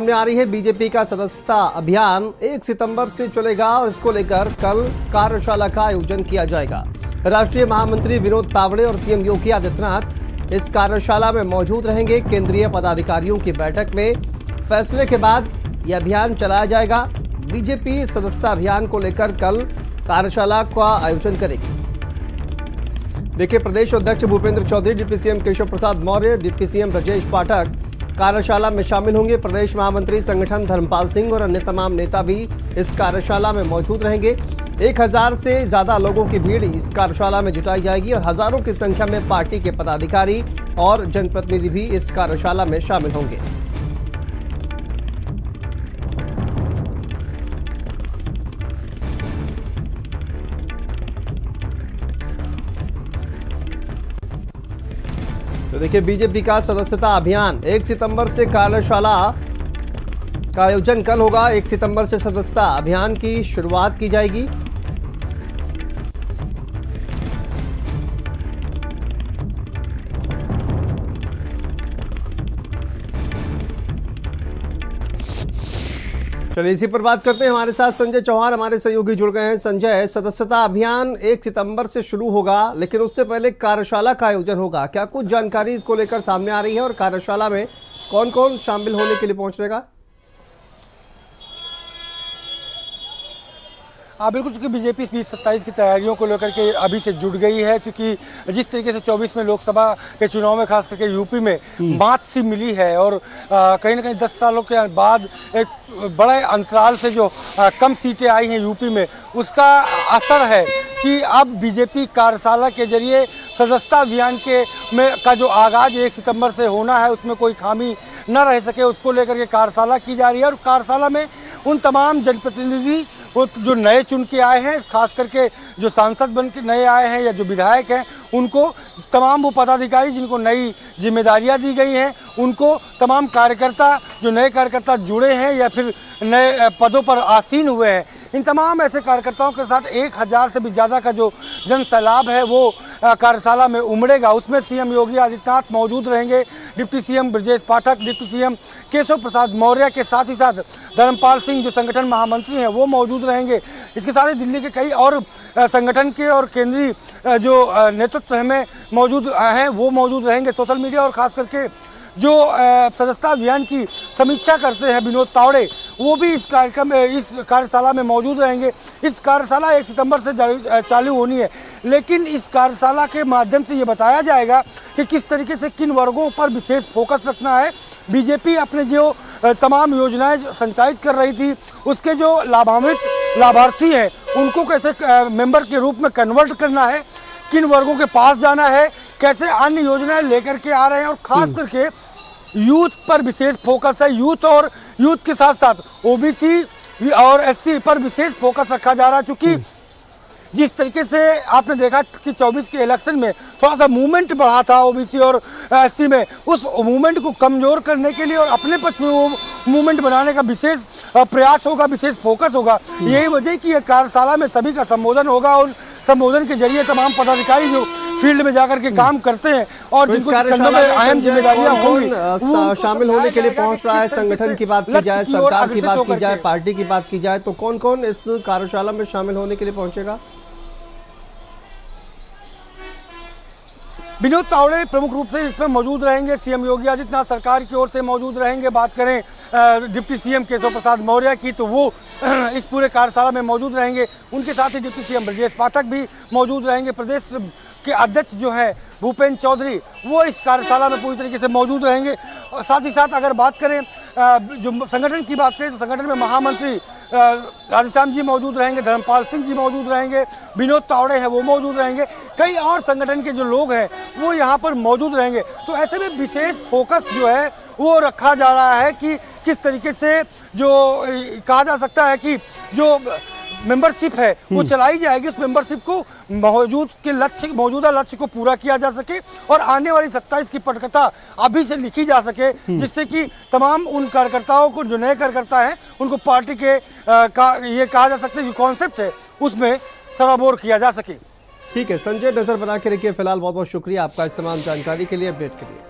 सामने आ रही है। बीजेपी का सदस्यता अभियान 1 सितंबर से चलेगा और इसको लेकर कल कार्यशाला का आयोजन किया जाएगा। राष्ट्रीय महामंत्री विनोद तावड़े और सीएम योगी आदित्यनाथ इस कार्यशाला में मौजूद रहेंगे। केंद्रीय पदाधिकारियों की बैठक में फैसले के बाद यह अभियान चलाया जाएगा। बीजेपी सदस्यता अभियान को लेकर कल कार्यशाला का आयोजन करेगी। देखिए, प्रदेश अध्यक्ष Bhupendra Chaudhary, deputy CM Keshav Prasad Maurya, deputy CM Brajesh Pathak कार्यशाला में शामिल होंगे। प्रदेश महामंत्री संगठन धर्मपाल सिंह और अन्य तमाम नेता भी इस कार्यशाला में मौजूद रहेंगे। 1000 से ज्यादा लोगों की भीड़ इस कार्यशाला में जुटाई जाएगी और हजारों की संख्या में पार्टी के पदाधिकारी और जनप्रतिनिधि भी इस कार्यशाला में शामिल होंगे। तो देखिए, बीजेपी का सदस्यता अभियान 1 सितंबर से कार्यशाला का आयोजन कल होगा। 1 सितंबर से सदस्यता अभियान की शुरुआत की जाएगी। चलिए, इसी पर बात करते हैं। हमारे साथ संजय चौहान हमारे सहयोगी जुड़ गए हैं। संजय, सदस्यता अभियान 1 सितंबर से शुरू होगा, लेकिन उससे पहले कार्यशाला का आयोजन होगा। क्या कुछ जानकारी इसको लेकर सामने आ रही है और कार्यशाला में कौन कौन शामिल होने के लिए पहुंचेगा? हाँ बिल्कुल, चूँकि बीजेपी इस 27 की तैयारियों को लेकर के अभी से जुट गई है, क्योंकि जिस तरीके से 24 में लोकसभा के चुनाव में खास करके यूपी में मात सी मिली है और कहीं ना कहीं 10 सालों के बाद एक बड़े अंतराल से जो कम सीटें आई हैं यूपी में, उसका असर है कि अब बीजेपी कार्यशाला के जरिए सदस्यता अभियान का जो आगाज 1 सितंबर से होना है, उसमें कोई खामी न रह सके, उसको लेकर के कार्यशाला की जा रही है। और कार्यशाला में उन तमाम जनप्रतिनिधि वो जो नए चुन के आए हैं, खास करके जो सांसद बन के नए आए हैं या जो विधायक हैं, उनको तमाम वो पदाधिकारी जिनको नई जिम्मेदारियां दी गई हैं, उनको तमाम कार्यकर्ता जो नए कार्यकर्ता जुड़े हैं या फिर नए पदों पर आसीन हुए हैं, इन तमाम ऐसे कार्यकर्ताओं के साथ 1000 से भी ज़्यादा का जो जन सैलाब है वो कार्यशाला में उमड़ेगा। उसमें सीएम योगी आदित्यनाथ मौजूद रहेंगे, deputy CM Brajesh Pathak, deputy CM Keshav Prasad Maurya के साथ ही साथ धर्मपाल सिंह जो संगठन महामंत्री हैं वो मौजूद रहेंगे। इसके साथ ही दिल्ली के कई और संगठन के और केंद्रीय जो नेतृत्व में मौजूद हैं वो मौजूद रहेंगे। सोशल मीडिया और ख़ास करके जो सदस्यता अभियान की समीक्षा करते हैं विनोद तावड़े, वो भी इस कार्यशाला में मौजूद रहेंगे। इस कार्यशाला 1 सितंबर से चालू होनी है, लेकिन इस कार्यशाला के माध्यम से ये बताया जाएगा कि किस तरीके से किन वर्गों पर विशेष फोकस रखना है। बीजेपी अपने जो तमाम योजनाएं संचालित कर रही थी, उसके जो लाभार्थी हैं उनको कैसे मेंबर के रूप में कन्वर्ट करना है, किन वर्गों के पास जाना है, कैसे अन्य योजनाएं लेकर के आ रहे हैं। और खास करके यूथ पर विशेष फोकस है। यूथ के साथ साथ ओबीसी और एससी पर विशेष फोकस रखा जा रहा है, क्योंकि जिस तरीके से आपने देखा कि 24 के इलेक्शन में थोड़ा सा मूवमेंट बढ़ा था ओबीसी और एससी में, उस मूवमेंट को कमज़ोर करने के लिए और अपने पक्ष में वो मूवमेंट बनाने का विशेष प्रयास होगा, विशेष फोकस होगा। यही वजह कि ये कार्यशाला में सभी का संबोधन होगा और संबोधन के जरिए तमाम पदाधिकारी जो फील्ड में जाकर के काम करते हैं और तो जिनको कंधों में अहम जिम्मेदारियां होंगी, शामिल होने के लिए पहुंच रहा है। संगठन की बात की जाए, सरकार की बात की जाए, पार्टी की बात की जाए, तो कौन कौन इस कार्यशाला में शामिल होने के लिए पहुंचेगा? विनोद तावड़े प्रमुख रूप से इसमें मौजूद रहेंगे। सीएम योगी आदित्यनाथ सरकार की ओर से मौजूद रहेंगे। बात करें डिप्टी सीएम केशव प्रसाद मौर्य की, तो वो इस पूरे कार्यशाला में मौजूद रहेंगे। उनके साथ ही डिप्टी सीएम ब्रजेश पाठक भी मौजूद रहेंगे। प्रदेश के अध्यक्ष जो है भूपेंद्र चौधरी, वो इस कार्यशाला में पूरी तरीके से मौजूद रहेंगे। और साथ ही साथ अगर बात करें जो संगठन की बात करें, तो संगठन में महामंत्री राधेश्याम जी मौजूद रहेंगे, धर्मपाल सिंह जी मौजूद रहेंगे, विनोद तावड़े हैं वो मौजूद रहेंगे, कई और संगठन के जो लोग हैं वो यहाँ पर मौजूद रहेंगे। तो ऐसे में विशेष फोकस जो है वो रखा जा रहा है कि किस तरीके से जो कहा जा सकता है कि जो मेंबरशिप है वो चलाई जाएगी, उस मेंबरशिप को मौजूदा लक्ष्य को पूरा किया जा सके और आने वाली 27 की पटकथा अभी से लिखी जा सके, जिससे कि तमाम उन कार्यकर्ताओं को जो नए कार्यकर्ता हैं उनको पार्टी के ये कहा जा सकता है जो कॉन्सेप्ट है उसमें सराबोर किया जा सके। ठीक है संजय, नजर बना के रखिए। फिलहाल बहुत बहुत शुक्रिया आपका इस तमाम जानकारी के लिए, अपडेट के लिए।